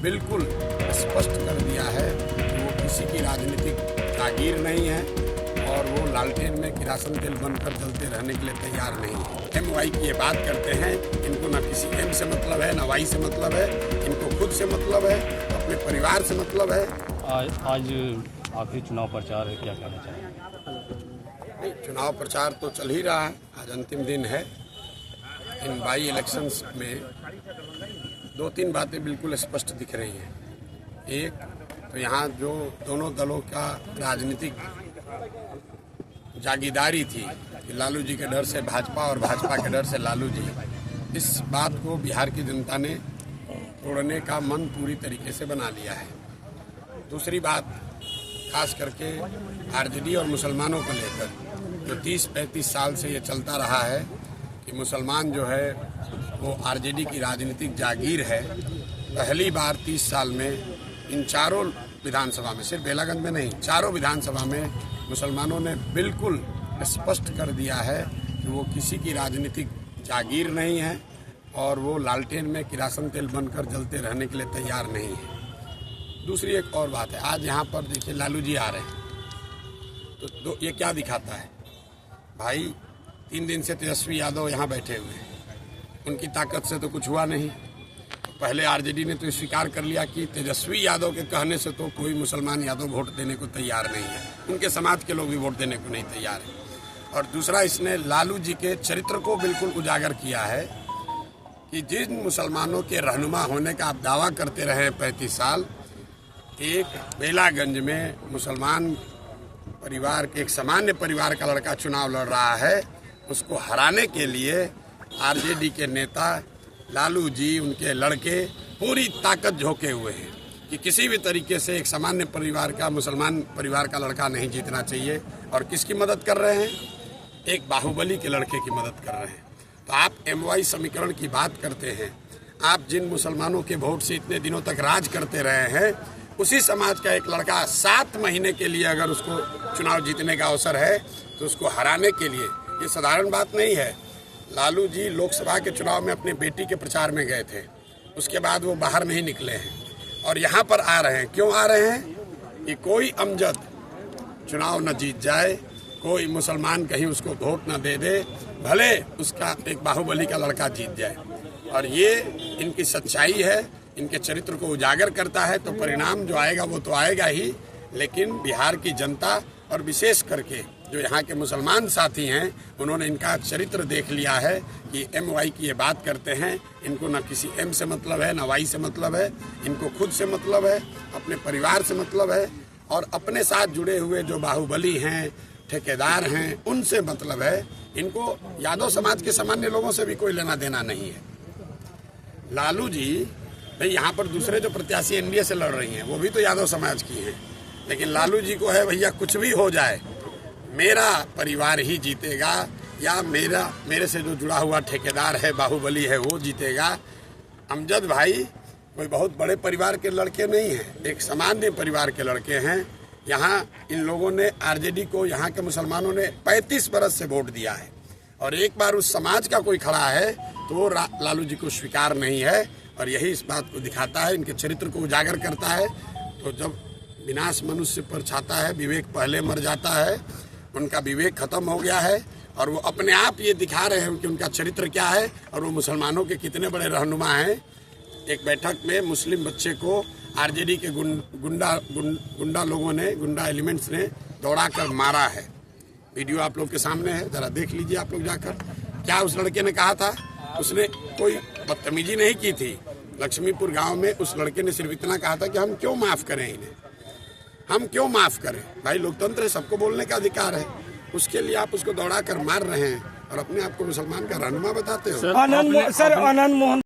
बिल्कुल स्पष्ट कर दिया है कि वो किसी की राजनीतिक जागीर नहीं है और वो लालटेन में किरासन तेल बनकर जलते रहने के लिए तैयार नहीं है। एमवाई की ये बात करते हैं, इनको ना किसी एम से मतलब है, ना वाई से मतलब है, इनको खुद से मतलब है, अपने परिवार से मतलब है। आज आखिरी चुनाव प्रचार है, क्या कहना चाहेंगे? चुनाव प्रचार तो चल ही रहा है, आज अंतिम दिन है। इन बाई इलेक्शंस में दो तीन बातें बिल्कुल स्पष्ट दिख रही हैं। एक तो यहाँ जो दोनों दलों का राजनीतिक जागीदारी थी कि लालू जी के डर से भाजपा और भाजपा के डर से लालू जी, इस बात को बिहार की जनता ने तोड़ने का मन पूरी तरीके से बना लिया है। दूसरी बात, खास करके आरजेडी और मुसलमानों को लेकर जो 30-35 साल से ये चलता रहा है कि मुसलमान जो है वो आरजेडी की राजनीतिक जागीर है। पहली बार 30 साल में इन चारों विधानसभा में, सिर्फ बेलागंज में नहीं, चारों विधानसभा में मुसलमानों ने बिल्कुल स्पष्ट कर दिया है कि वो किसी की राजनीतिक जागीर नहीं है और वो लालटेन में किरासन तेल बनकर जलते रहने के लिए तैयार नहीं है। दूसरी एक और बात है, आज यहाँ पर देखिए लालू जी आ रहे हैं तो ये क्या दिखाता है भाई? 3 दिन से तेजस्वी यादव यहाँ बैठे हुए हैं, उनकी ताकत से तो कुछ हुआ नहीं। पहले आरजेडी ने तो स्वीकार कर लिया कि तेजस्वी यादव के कहने से तो कोई मुसलमान यादव वोट देने को तैयार नहीं है, उनके समाज के लोग भी वोट देने को नहीं तैयार है। और दूसरा, इसने लालू जी के चरित्र को बिल्कुल उजागर किया है कि जिन मुसलमानों के रहनुमा होने का आप दावा करते रहे 35 साल, एक बेलागंज में मुसलमान परिवार के, एक सामान्य परिवार का लड़का चुनाव लड़ रहा है, उसको हराने के लिए आरजेडी के नेता लालू जी, उनके लड़के पूरी ताकत झोंके हुए हैं कि किसी भी तरीके से एक सामान्य परिवार का, मुसलमान परिवार का लड़का नहीं जीतना चाहिए। और किसकी मदद कर रहे हैं? एक बाहुबली के लड़के की मदद कर रहे हैं। तो आप एमवाई समीकरण की बात करते हैं, आप जिन मुसलमानों के वोट से इतने दिनों तक राज करते रहे हैं, उसी समाज का एक लड़का 7 महीने के लिए अगर उसको चुनाव जीतने का अवसर है तो उसको हराने के लिए, ये साधारण बात नहीं है। लालू जी लोकसभा के चुनाव में अपने बेटी के प्रचार में गए थे, उसके बाद वो बाहर नहीं निकले हैं और यहाँ पर आ रहे हैं। क्यों आ रहे हैं? कि कोई अमजद चुनाव न जीत जाए, कोई मुसलमान कहीं उसको वोट न दे दे, भले उसका एक बाहुबली का लड़का जीत जाए। और ये इनकी सच्चाई है, इनके चरित्र को उजागर करता है। तो परिणाम जो आएगा वो तो आएगा ही, लेकिन बिहार की जनता और विशेष करके जो यहाँ के मुसलमान साथी हैं, उन्होंने इनका चरित्र देख लिया है कि एमवाई की ये बात करते हैं, इनको ना किसी एम से मतलब है, ना वाई से मतलब है, इनको खुद से मतलब है, अपने परिवार से मतलब है और अपने साथ जुड़े हुए जो बाहुबली हैं, ठेकेदार हैं, उनसे मतलब है। इनको यादव समाज के सामान्य लोगों से भी कोई लेना देना नहीं है। लालू जी भाई, यहाँ पर दूसरे जो प्रत्याशी एनडीए से लड़ रही हैं वो भी तो यादव समाज की हैं, लेकिन लालू जी को है भैया कुछ भी हो जाए, मेरा परिवार ही जीतेगा या मेरे से जो जुड़ा हुआ ठेकेदार है, बाहुबली है, वो जीतेगा। अमजद भाई कोई बहुत बड़े परिवार के लड़के नहीं हैं, एक सामान्य परिवार के लड़के हैं। यहाँ इन लोगों ने, आरजेडी को, यहाँ के मुसलमानों ने 35 बरस से वोट दिया है और एक बार उस समाज का कोई खड़ा है तो वो लालू जी को स्वीकार नहीं है। और यही इस बात को दिखाता है, इनके चरित्र को उजागर करता है। तो जब विनाश मनुष्य पर छाता है, विवेक पहले मर जाता है, उनका विवेक खत्म हो गया है और वो अपने आप ये दिखा रहे हैं कि उनका चरित्र क्या है और वो मुसलमानों के कितने बड़े रहनुमा हैं। एक बैठक में मुस्लिम बच्चे को आरजेडी के गुंडा लोगों ने, गुंडा एलिमेंट्स ने दौड़ा कर मारा है। वीडियो आप लोग के सामने है, जरा देख लीजिए आप लोग जाकर। क्या उस लड़के ने कहा था? उसने कोई बदतमीजी नहीं की थी। लक्ष्मीपुर गांव में उस लड़के ने सिर्फ इतना कहा था कि हम क्यों माफ करें इन्हें, हम क्यों माफ करें। भाई, लोकतंत्र है, सबको बोलने का अधिकार है। उसके लिए आप उसको दौड़ा कर मार रहे हैं और अपने आप को मुसलमान का रहनुमा बताते हो। आनंद मोहन